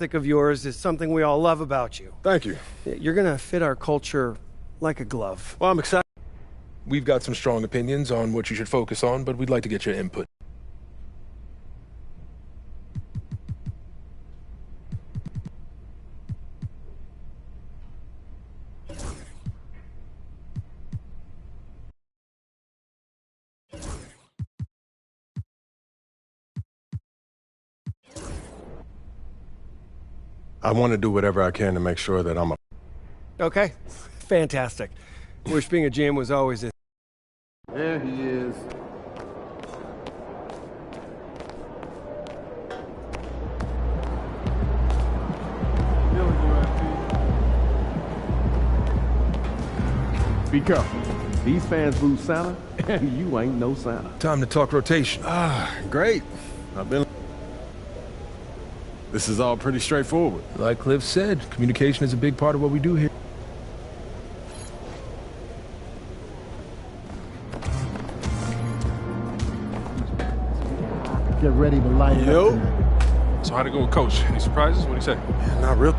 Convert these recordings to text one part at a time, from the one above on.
of yours is something we all love about you. Thank you. You're gonna fit our culture like a glove. Well, I'm excited. We've got some strong opinions on what you should focus on, but we'd like to get your input. I want to do whatever I can to make sure that I'm a... Okay, fantastic. Wish being a GM was always a... There he is. Be careful. These fans lose Santa, and you ain't no Santa. Time to talk rotation. Great. This is all pretty straightforward. Like Cliff said, communication is a big part of what we do here. Get ready to light it up. So how'd it go with Coach? Any surprises? What'd he say? Not really.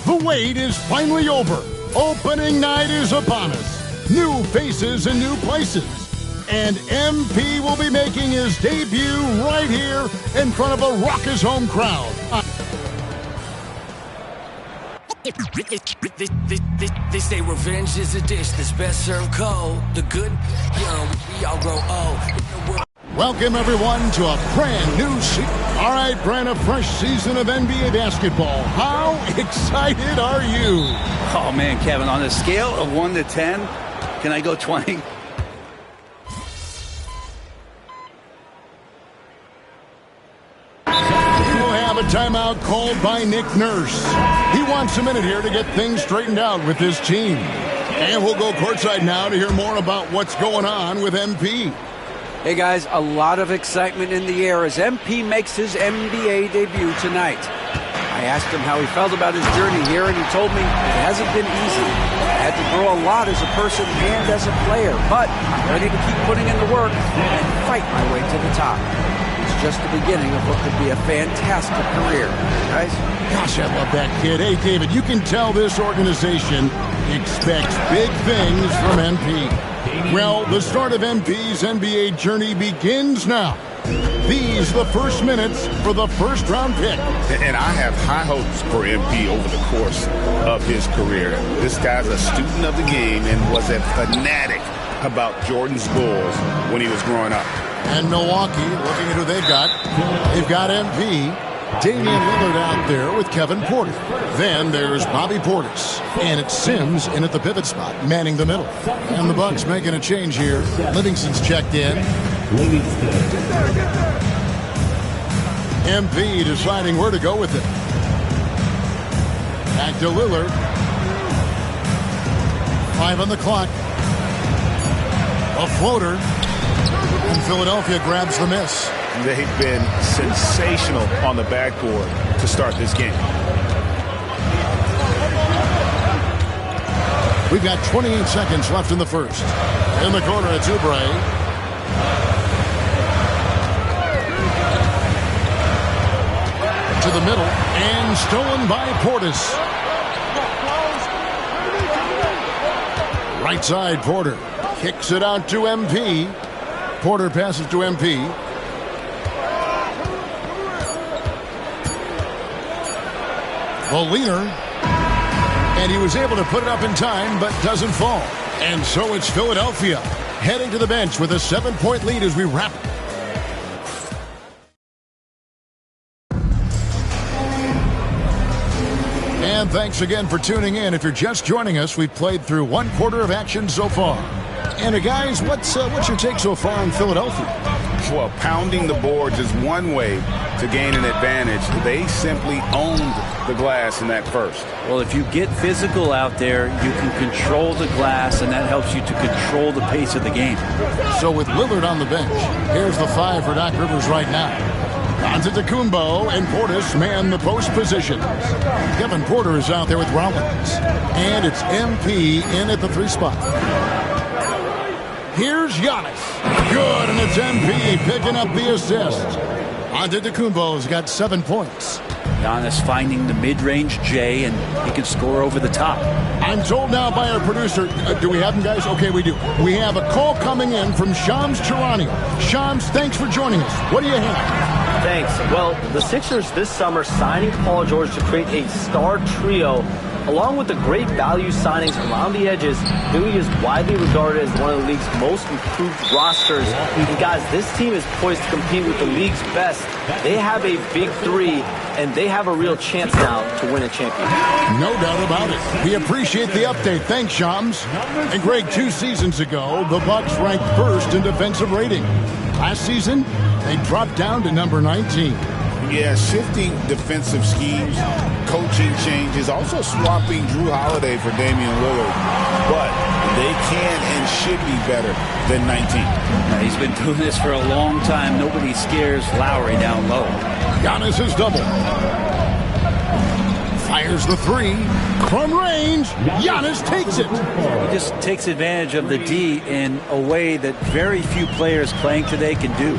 The wait is finally over. Opening night is upon us. New faces and new places. And MP will be making his debut right here in front of a raucous home crowd. They say revenge is a dish that's best served cold. The good, we all grow old. Welcome, everyone, to a brand new fresh season of NBA basketball. How excited are you? Oh, man, Kevin, on a scale of 1 to 10, can I go 20? We'll have a timeout called by Nick Nurse. He wants a minute here to get things straightened out with his team. And we'll go courtside now to hear more about what's going on with MP. Hey guys, a lot of excitement in the air as MP makes his NBA debut tonight. I asked him how he felt about his journey here, and he told me it hasn't been easy. I had to grow a lot as a person and as a player, but I'm ready to keep putting in the work and fight my way to the top. It's just the beginning of what could be a fantastic career, guys. Gosh, I love that kid. Hey, David, you can tell this organization expects big things from MP. Well, the start of MP's NBA journey begins now. These the first minutes for the first-round pick. And I have high hopes for MP over the course of his career. This guy's a student of the game and was a fanatic about Jordan's Bulls when he was growing up. And Milwaukee, looking at who they've got. They've got MP, Damian Lillard out there with Kevin Porter. Then there's Bobby Portis. And it's Sims in at the pivot spot, manning the middle. And the Bucks making a change here. Livingston's checked in. MP deciding where to go with it. Back to Lillard. 5 on the clock. A floater. And Philadelphia grabs the miss. They've been sensational on the backboard to start this game. We've got 28 seconds left in the first. In the corner, it's Oubre. To the middle, and stolen by Portis. Right side, Porter. Kicks it out to MP. Porter passes to MP. The leaner. And he was able to put it up in time, but doesn't fall. And so it's Philadelphia heading to the bench with a 7-point lead as we wrap it. And thanks again for tuning in. If you're just joining us, we've played through 1 quarter of action so far. And guys, what's your take so far on Philadelphia? Well, pounding the boards is one way to gain an advantage. They simply owned the glass in that first. Well, if you get physical out there, you can control the glass, and that helps you to control the pace of the game. So with Lillard on the bench, here's the 5 for Doc Rivers right now. Antetokounmpo and Portis man the post positions. Kevin Porter is out there with Rollins. And it's MP in at the 3 spot. Here's Giannis. Good, and it's MP picking up the assist. Antetokounmpo's got 7 points. Giannis finding the mid-range J, and he can score over the top. I'm told now by our producer, do we have him, guys? Okay, we do. We have a call coming in from Shams Charania. Shams, thanks for joining us. What do you have? Thanks. Well, the Sixers this summer signing Paul George to create a star trio. Along with the great value signings around the edges, Philly is widely regarded as one of the league's most improved rosters. And guys, this team is poised to compete with the league's best. They have a big 3, and they have a real chance now to win a championship. No doubt about it. We appreciate the update. Thanks, Shams. And Greg, 2 seasons ago, the Bucks ranked 1st in defensive rating. Last season, they dropped down to number 19. Yeah, shifting defensive schemes, coaching changes, also swapping Drew Holiday for Damian Lillard. But they can and should be better than 19. He's been doing this for a long time. Nobody scares Lowry down low. Giannis is double. Fires the 3. From range, Giannis takes it. He just takes advantage of the D in a way that very few players playing today can do.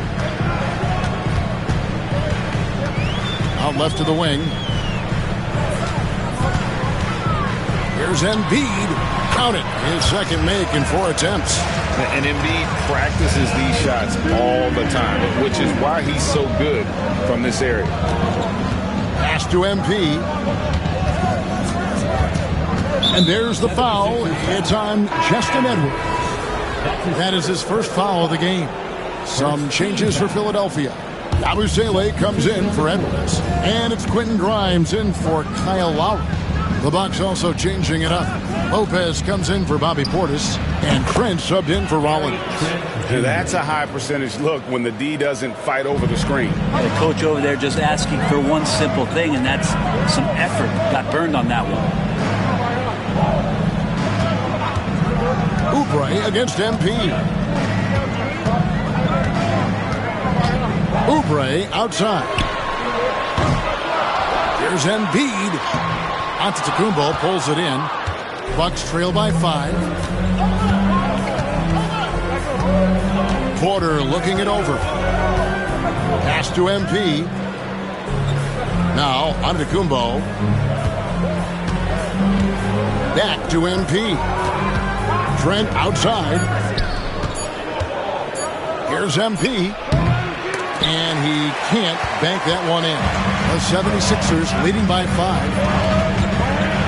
Out left to the wing. Here's Embiid. Count it. His second make in 4 attempts. And Embiid practices these shots all the time, which is why he's so good from this area. Pass to MP. And there's the foul. It's on Justin Edwards. That is his first foul of the game. Some changes for Philadelphia. Abusele comes in for Edwards. And it's Quentin Grimes in for Kyle Lowry. The Bucks also changing it up. Lopez comes in for Bobby Portis. And Trent subbed in for Rollins. That's a high percentage look when the D doesn't fight over the screen. The coach over there just asking for one simple thing, and that's some effort. Got burned on that one. Oubre against MP. Oubre outside. Here's Embiid. Antetokounmpo pulls it in. Bucks trail by 5. Porter looking it over. Pass to MP. Now Antetokounmpo. Back to MP. Trent outside. Here's MP. And he can't bank that one in. The 76ers leading by 5.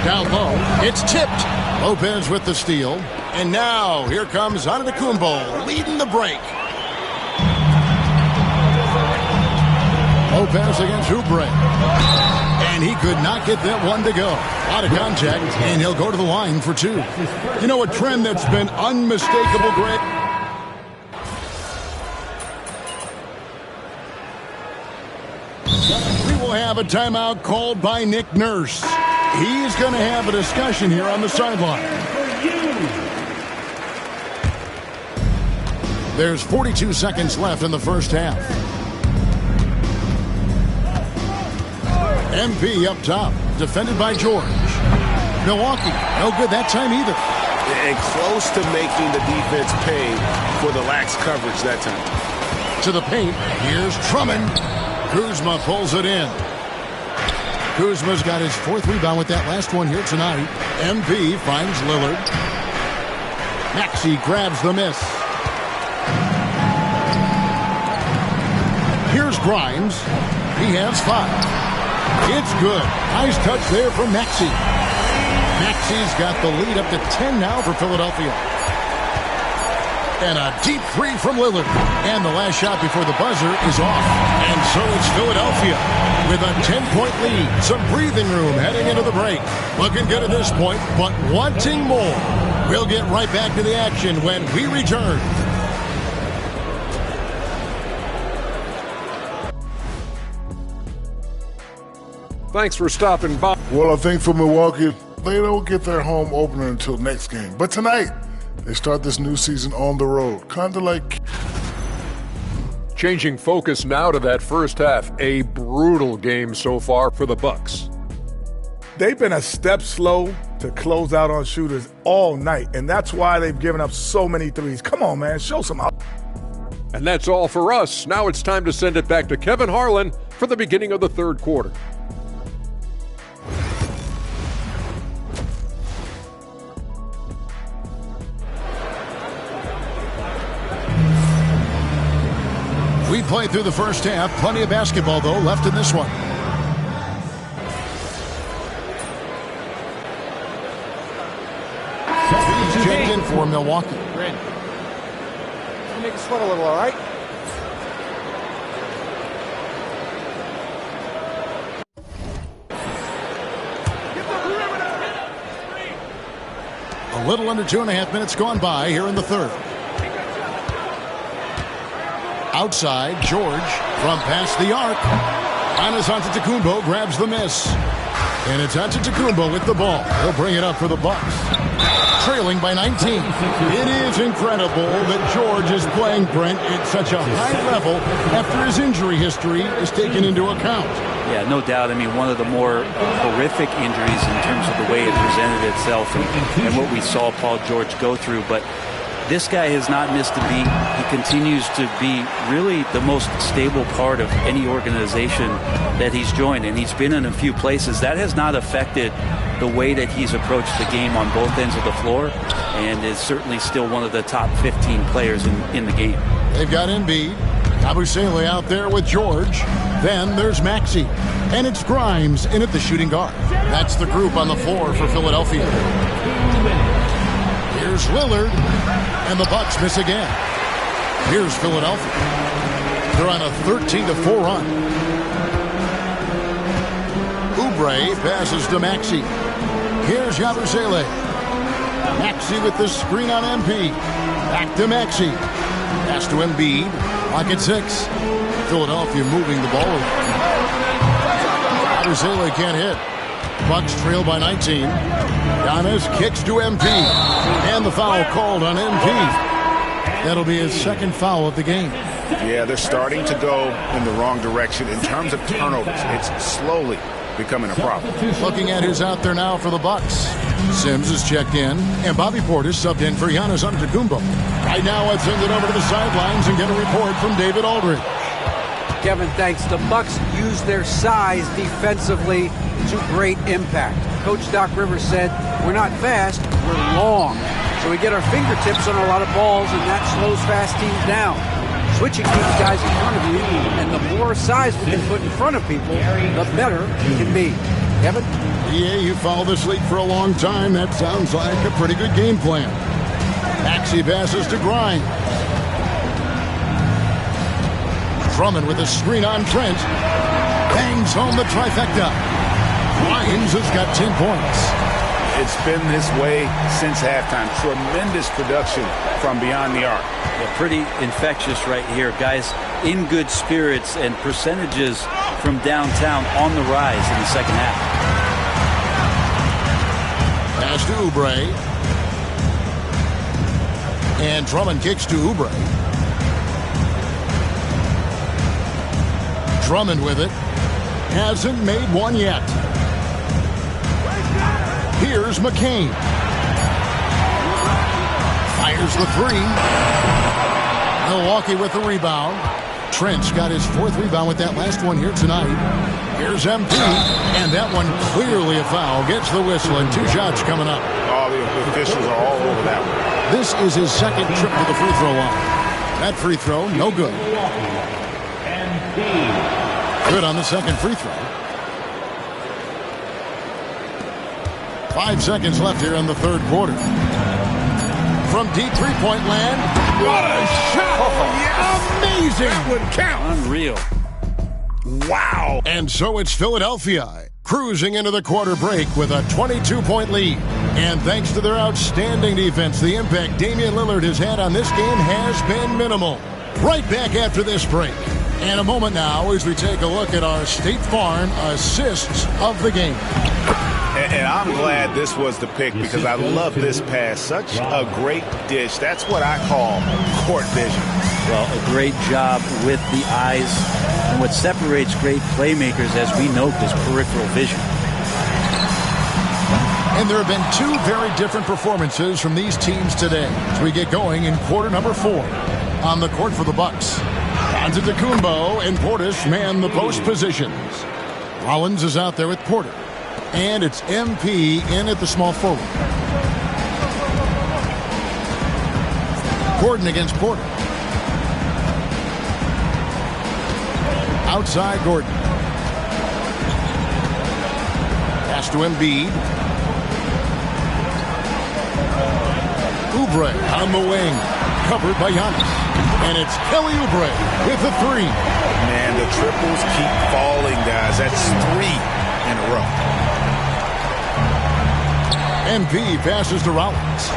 Down low. It's tipped. Lopez with the steal. And now here comes Antetokounmpo leading the break. Low pass against Oubre. And he could not get that one to go. Out of contact, and he'll go to the line for 2. You know, a trend that's been unmistakable, Greg. We will have a timeout called by Nick Nurse. He's going to have a discussion here on the sideline. There's 42 seconds left in the first half. MP up top, defended by George. Milwaukee, no good that time either. And close to making the defense pay for the lax coverage that time. To the paint, here's Drummond. Kuzma pulls it in. Kuzma's got his 4th rebound with that last one here tonight. MP finds Lillard. Maxey grabs the miss. Here's Grimes. He has 5. It's good. Nice touch there from Maxey. Maxey's got the lead up to 10 now for Philadelphia. And a deep 3 from Lillard. And the last shot before the buzzer is off. And so it's Philadelphia with a 10-point lead. Some breathing room heading into the break. Looking good at this point, but wanting more. We'll get right back to the action when we return. Thanks for stopping by. Well, I think for Milwaukee, they don't get their home opener until next game. But tonight, they start this new season on the road. Kind of like... Changing focus now to that first half. A brutal game so far for the Bucks. They've been a step slow to close out on shooters all night, and that's why they've given up so many threes. Come on, man, show some out. And that's all for us. Now it's time to send it back to Kevin Harlan for the beginning of the third quarter. We played through the first half. Plenty of basketball, though, left in this one. He's checked in for Milwaukee. You make it sweat a little, all right? A little under 2.5 minutes gone by here in the third. Outside, George from past the arc. Giannis Antetokounmpo grabs the miss. And it's Antetokounmpo with the ball. He'll bring it up for the Bucks. Trailing by 19. It is incredible that George is playing, Brent, at such a high level after his injury history is taken into account. Yeah, no doubt. I mean, one of the more horrific injuries in terms of the way it presented itself and what we saw Paul George go through. But this guy has not missed a beat. He continues to be really the most stable part of any organization that he's joined, and he's been in a few places. That has not affected the way that he's approached the game on both ends of the floor, and is certainly still one of the top 15 players in the game. They've got Embiid, Abusele out there with George. Then there's Maxey, and it's Grimes in at the shooting guard. That's the group on the floor for Philadelphia. Here's Lillard, and the Bucks miss again. Here's Philadelphia. They're on a 13-4 run. Oubre passes to Maxey. Here's Yabusele. Maxey with the screen on MP. Back to Maxey. Pass to Embiid. Lock at 6. Philadelphia moving the ball around. Yabusele can't hit. Bucks trail by 19. Giannis kicks to MP. And the foul called on MP. That'll be his second foul of the game. Yeah, they're starting to go in the wrong direction in terms of turnovers. It's slowly becoming a problem. Looking at who's out there now for the Bucks. Sims is checked in, and Bobby Portis subbed in for Giannis Antetokounmpo. Right now, let's send it over to the sidelines and get a report from David Aldridge. Kevin, thanks. The Bucks use their size defensively to great impact. Coach Doc Rivers said, we're not fast, we're long. So we get our fingertips on a lot of balls, and that slows fast teams down. Switching keeps guys in front of you, and the more size we can put in front of people, the better it can be. Kevin? Yeah, you follow this league for a long time. That sounds like a pretty good game plan. Maxey passes to Grimes. Drummond with a screen on Trent. Bangs home the trifecta. Lyons has got 10 points. It's been this way since halftime. Tremendous production from beyond the arc. Yeah, pretty infectious right here. Guys in good spirits and percentages from downtown on the rise in the second half. Pass to Oubre. And Drummond kicks to Oubre. Drummond with it. Hasn't made one yet. Here's McCain. Fires the three. Milwaukee with the rebound. Trent's got his 4th rebound with that last one here tonight. Here's MP. And that one clearly a foul. Gets the whistle and 2 shots coming up. All the officials are all over that one. This is his 2nd trip to the free throw line. That free throw, no good. Good on the 2nd free throw. 5 seconds left here in the 3rd quarter. From deep three-point land. What a shot! Amazing! That would count. Unreal. Wow! And so it's Philadelphia cruising into the quarter break with a 22-point lead. And thanks to their outstanding defense, the impact Damian Lillard has had on this game has been minimal. Right back after this break. And a moment now as we take a look at our State Farm assists of the game. And I'm glad this was the pick because I love this pass. Such a great dish. That's what I call court vision. Well, a great job with the eyes. And what separates great playmakers, as we note, is peripheral vision. And there have been 2 very different performances from these teams today as we get going in quarter number 4. On the court for the Bucks, Antetokounmpo and Portis man the post positions. Rollins is out there with Porter. And it's MP in at the small forward. Gordon against Porter. Outside Gordon. Pass to Embiid. Oubre on the wing. Covered by Giannis. And it's Kelly Oubre with the 3. Man, the triples keep falling, guys. That's 3 in a row. MP passes to Rollins.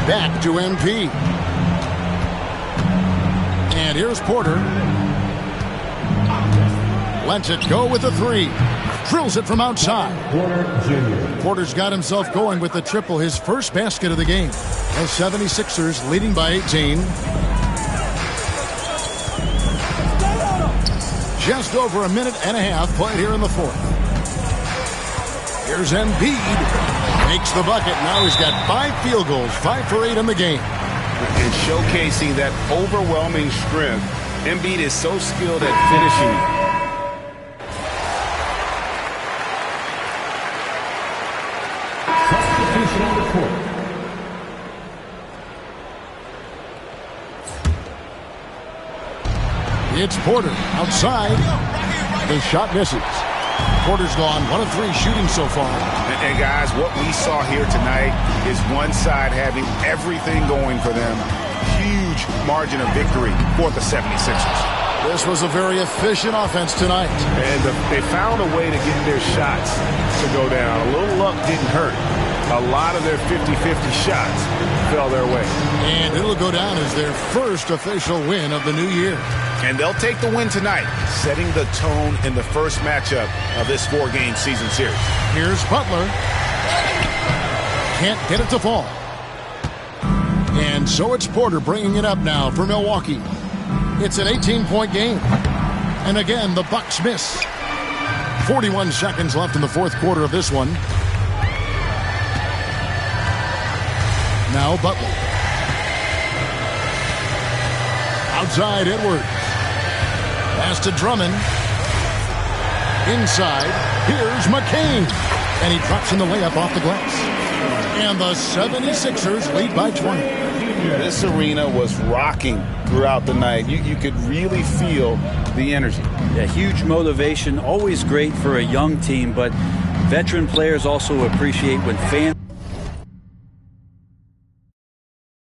Back to MP. And here's Porter. Lets it go with the 3. Drills it from outside. Porter's got himself going with the triple, his first basket of the game. The 76ers leading by 18. Just over a minute and a half played here in the 4th. Here's Embiid. Makes the bucket. Now he's got 5 field goals, 5 for 8 in the game. And showcasing that overwhelming strength, Embiid is so skilled at finishing. It's Porter outside. The shot misses. Porter's gone 1 of 3 shooting so far. And guys, what we saw here tonight is one side having everything going for them. Huge margin of victory for the 76ers. This was a very efficient offense tonight. And they found a way to get their shots to go down. A little luck didn't hurt. A lot of their 50-50 shots fell their way. And it'll go down as their first official win of the new year. And they'll take the win tonight, setting the tone in the first matchup of this 4-game season series. Here's Butler. Can't get it to fall. And so it's Porter bringing it up now for Milwaukee. It's an 18-point game. And again, the Bucks miss. 41 seconds left in the 4th quarter of this one. Now Butler. Outside Edwards. Pass to Drummond. Inside. Here's McCain. And he drops in the layup off the glass. And the 76ers lead by 20. This arena was rocking throughout the night. You could really feel the energy. Yeah, huge motivation. Always great for a young team, but veteran players also appreciate when fans